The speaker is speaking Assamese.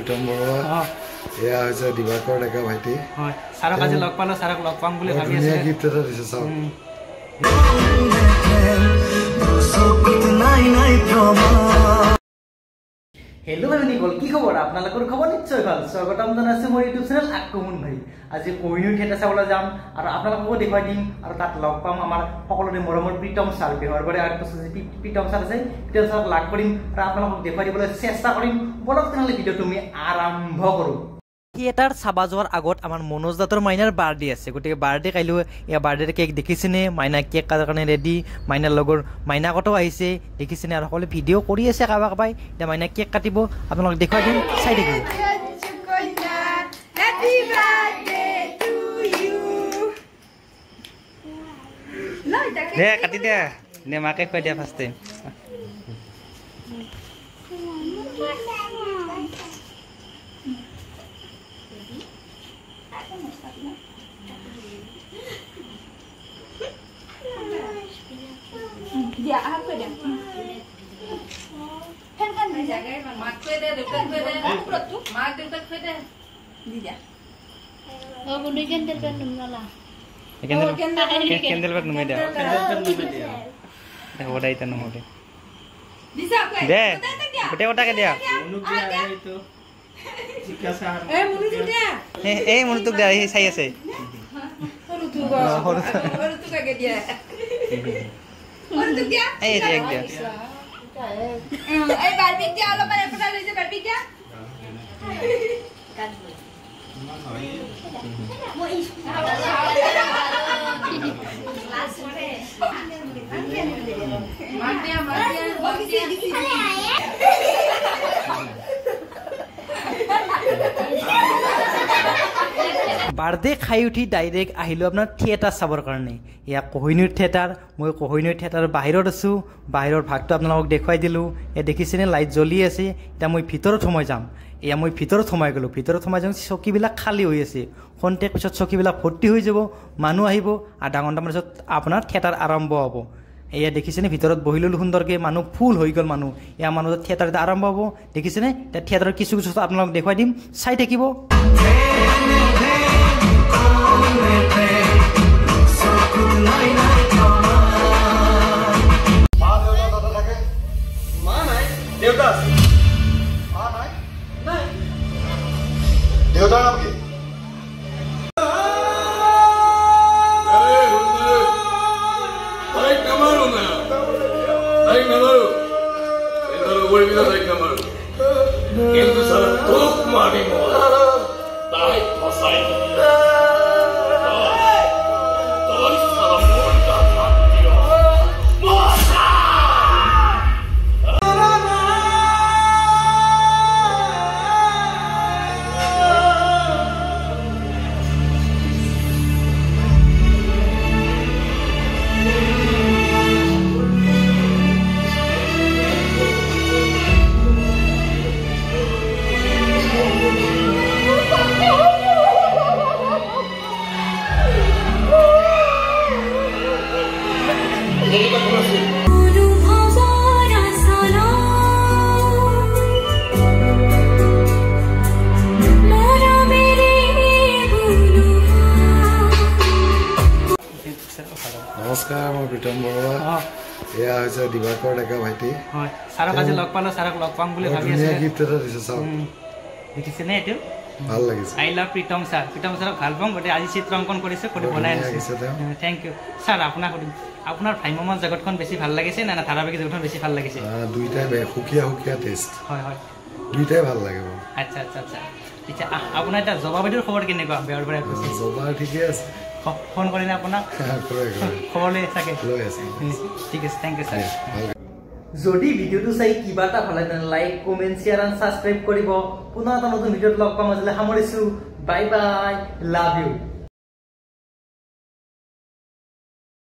প্ৰীতম বৰুৱা এয়া হৈছে দিবাকৰ ডেকা ভাইটি হয় সাৰক আজি লগ পালো সাৰক লগ পাম বুলি ভাবি আছে গিফ্ট এটা দিছে চাও হেল্ল' ভাই গল কি খবৰ আপোনালোকৰ খবৰ নিশ্চয় ভাল স্বাগতম জনাইছো মোৰ ইউটিউব চেনেল আক্ৰমণ ভাই আজি কোহিনুৰ থিয়েটাৰ চাবলৈ যাম আৰু আপোনালোকক দেখাই দিম আৰু তাত লগ পাম আমাৰ সকলোৰে মৰমৰ প্ৰীতম ছাৰ বিহৰ বৰে আৰু প্ৰীতম ছাৰ আছে প্ৰীতম ছাৰক লাগ কৰিম আৰু আপোনালোকক দেখাই দিবলৈ চেষ্টা কৰিম বলক তেনেহ'লে ভিডিঅ'টো আমি আৰম্ভ কৰোঁ থিয়েটাৰ চাবা যোৱাৰ আগত আমাৰ মনোজ দাঁতৰ মাইনাৰ বাৰ্থডে আছে গতিকে বাৰ্থডে কাইলৈ এয়া বাৰ্থডে কেক দেখিছেনে মাইনা কেক কাটাৰ কাৰণে ৰেডি মাইনাৰ লগৰ মাইনাকতো আহিছে দেখিছেনে আৰু সকলোৱে ভিডিঅ' কৰি আছে কাৰোবাক পাই এতিয়া মাইনা কেক কাটিব আপোনালোক দেখুৱাই দিম চাই থাকিব দে কাটি দে নে মাকে খুৱাই দিয়া first time dia apa dia kan kan dijaga mak kue deh depan kue deh perut tuh mak depan kue deh dia oh bunuh kendel kan numala kendel kan numai dia dah udah itu numai dia bisa kue deh udah udah ke dia itu munu sudah munu tuh dari saya sih baru tuh kaget dia untuk dia dia barbie dia lo pada pernah lihat barbie dia kan mau birthday খাই উঠি ডাইৰেক্ট আহিলোঁ আপোনাৰ থিয়েটাৰ চাবৰ কাৰণে এয়া কোহিনুৰ থিয়েটাৰ মই কোহিনুৰ থিয়েটাৰৰ বাহিৰত আছোঁ বাহিৰৰ ভাগটো আপোনালোকক দেখুৱাই দিলোঁ এয়া দেখিছেনে লাইট জ্বলি আছে এতিয়া মই ভিতৰত সোমাই যাম এয়া মই ভিতৰত সোমাই গ'লোঁ ভিতৰত সোমাই যাওঁ চকীবিলাক খালী হৈ আছে খন্তেক পিছত চকীবিলাক ভৰ্তি হৈ যাব মানুহ আহিব আধা ঘণ্টামান পিছত আপোনাৰ থিয়েটাৰ আৰম্ভ হ'ব এয়া দেখিছেনে ভিতৰত বহি ল'লোঁ সুন্দৰকৈ মানুহ ফুল হৈ গ'ল মানুহ এয়া মানুহৰ থিয়েটাৰ এটা আৰম্ভ হ'ব দেখিছেনে এতিয়া থিয়েটাৰৰ কিছু কিছু আপোনালোকক দেখুৱাই দিম চাই থাকিব দেউতাৰ নাম কি কিন্তু সাৰা তোক মাৰিব তাই ফসাই তোৰ সাৰা মনটা ভাঙিও মশা নমস্কাৰ মই প্ৰীতম বৰুৱা এয়া হৈছে দিবাকৰ ডেকা ভাইটি হয় সাৰক আজি লগ পালো সাৰক লগ পাম বুলি ভাবি আছে গিফ্ট এটা দিছে চাও দেখিছেনে এইটো ভাল লাগিছে আই লাভ প্ৰীতম ছাৰক ভাল পাম গতিকে আজি চিত্ৰ অংকন কৰিছে কৰি বনাই আনিছে থেংক ইউ ছাৰ আপোনাক আপোনাৰ ভ্ৰাম্যমান জগতখন বেছি ভাল লাগিছে না ধাৰাবাহিক জগতখন বেছি ভাল লাগিছে দুইটাই সুকীয়া সুকীয়া টেষ্ট হয় হয় দুইটাই ভাল লাগিব আচ্ছা আচ্ছা আচ্ছা এতিয়া আপোনাৰ এতিয়া জবা বাইদেউৰ খবৰ কেনেকুৱা বেয়াৰ পৰা জবা ঠিকে আছে ফোন কৰিলে আপোনাক খবৰ লৈ চাগে ঠিক আছে থেংক ইউ ছাৰ যদি ভিডিঅ'টো চাই কিবা এটা ভাল লাগে like comment share and subscribe কৰিব পুনৰ এটা নতুন ভিডিঅ'ত লগ পাম আজিলৈ সামৰিছোঁ বাই বাই লাভ ইউ